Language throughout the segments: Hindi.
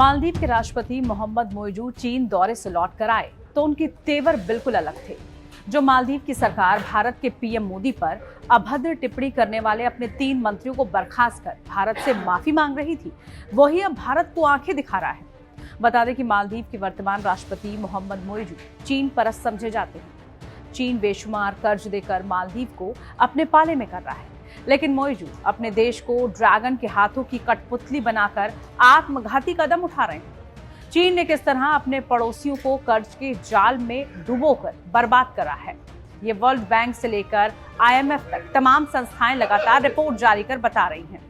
मालदीव के राष्ट्रपति मोहम्मद मोइजू चीन दौरे से लौट कर आए तो उनके तेवर बिल्कुल अलग थे। जो मालदीव की सरकार भारत के पीएम मोदी पर अभद्र टिप्पणी करने वाले अपने 3 मंत्रियों को बर्खास्त कर भारत से माफी मांग रही थी, वही अब भारत को आंखें दिखा रहा है। बता दें कि मालदीव के वर्तमान राष्ट्रपति मोहम्मद मोइजू चीन परस्त समझे जाते हैं। चीन बेशुमार कर्ज देकर मालदीव को अपने पाले में कर रहा है, लेकिन मोइजू अपने देश को ड्रैगन के हाथों की कठपुतली बनाकर आत्मघाती कदम उठा रहे हैं। चीन ने किस तरह अपने पड़ोसियों को कर्ज के जाल में डुबोकर बर्बाद करा है, ये वर्ल्ड बैंक से लेकर IMF तक तमाम संस्थाएं लगातार रिपोर्ट जारी कर बता रही हैं।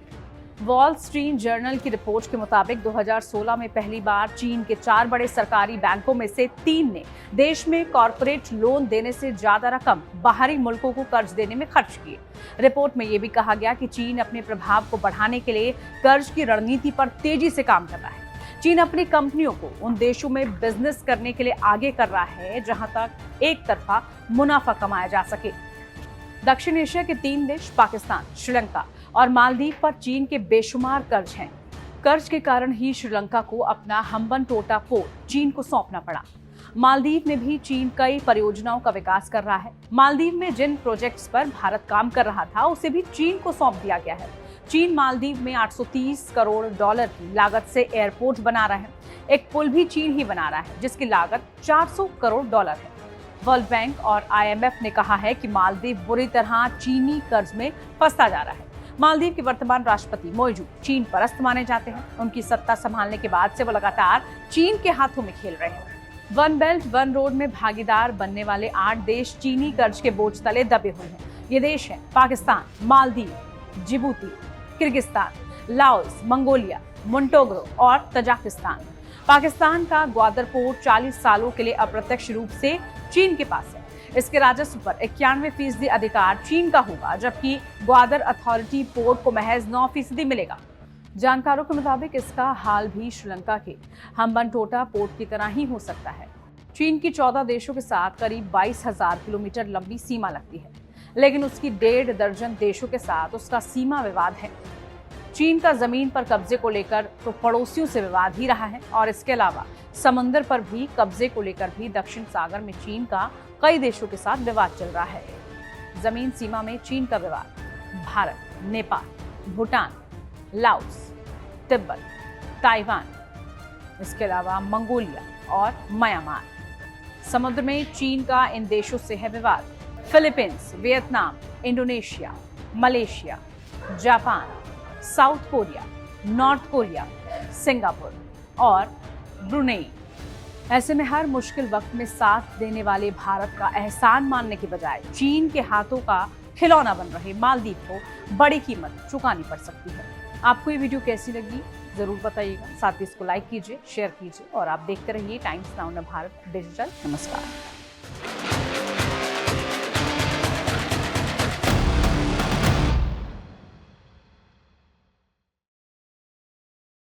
वॉल स्ट्रीट जर्नल की रिपोर्ट के मुताबिक 2016 में पहली बार चीन के 4 बड़े सरकारी बैंकों में से 3 ने देश में कॉरपोरेट लोन देने से ज्यादा रकम बाहरी मुल्कों को कर्ज देने में खर्च की। रिपोर्ट में यह भी कहा गया कि चीन अपने प्रभाव को बढ़ाने के लिए कर्ज की रणनीति पर तेजी से काम कर रहा है। चीन अपनी कंपनियों को उन देशों में बिजनेस करने के लिए आगे कर रहा है जहां तक एक तरफा मुनाफा कमाया जा सके। दक्षिण एशिया के 3 देश पाकिस्तान, श्रीलंका और मालदीव पर चीन के बेशुमार कर्ज हैं। कर्ज के कारण ही श्रीलंका को अपना हम्बनटोटा पोर्ट चीन को सौंपना पड़ा। मालदीव में भी चीन कई परियोजनाओं का विकास कर रहा है। मालदीव में जिन प्रोजेक्ट्स पर भारत काम कर रहा था उसे भी चीन को सौंप दिया गया है। चीन मालदीव में $830 करोड़ की लागत से एयरपोर्ट बना रहा है। एक पुल भी चीन ही बना रहा है जिसकी लागत $400 करोड़ है। वर्ल्ड बैंक और IMF ने कहा है कि मालदीव बुरी तरह चीनी कर्ज में फंसता जा रहा है। मालदीव के वर्तमान राष्ट्रपति मोइजू चीन परस्त माने जाते हैं। उनकी सत्ता संभालने के बाद से वो लगातार चीन के हाथों में खेल रहे हैं। वन बेल्ट वन रोड में भागीदार बनने वाले 8 देश चीनी कर्ज के बोझ तले दबे हुए हैं। ये देश हैं Pakistan, Maldives, Djibouti, Kyrgyzstan, Laos, Mongolia, Montenegro और तजाकिस्तान। पाकिस्तान का ग्वादर पोर्ट 40 सालों के लिए अप्रत्यक्ष रूप से चीन के पास है। इसके राजस्व पर 91% अधिकार चीन का होगा, जबकि ग्वादर अथॉरिटी पोर्ट को महज 9% मिलेगा। जानकारों के मुताबिक इसका हाल भी श्रीलंका के हम्बनटोटा पोर्ट की तरह ही हो सकता है। चीन की 14 देशों के साथ करीब 22,000 किलोमीटर लंबी सीमा लगती है, लेकिन उसकी 1.5 दर्जन देशों के साथ उसका सीमा विवाद है। चीन का जमीन पर कब्जे को लेकर तो पड़ोसियों से विवाद ही रहा है और इसके अलावा समंदर पर भी कब्जे को लेकर भी दक्षिण सागर में चीन का कई देशों के साथ विवाद चल रहा है। जमीन सीमा में चीन का विवाद भारत, नेपाल, भूटान, लाओस, तिब्बत, ताइवान, इसके अलावा मंगोलिया और म्यांमार। समुद्र में चीन का इन देशों से है विवाद Philippines, Vietnam, Indonesia, Malaysia, Japan, south Korea, north Korea, Singapore और ब्रुनेई। ऐसे में हर मुश्किल वक्त में साथ देने वाले भारत का एहसान मानने के बजाय चीन के हाथों का खिलौना बन रहे मालदीव को बड़ी कीमत चुकानी पड़ सकती है। आपको ये वीडियो कैसी लगी जरूर बताइएगा। साथ ही इसको लाइक कीजिए, शेयर कीजिए और आप देखते रहिए टाइम्स नाउ भारत डिजिटल। नमस्कार।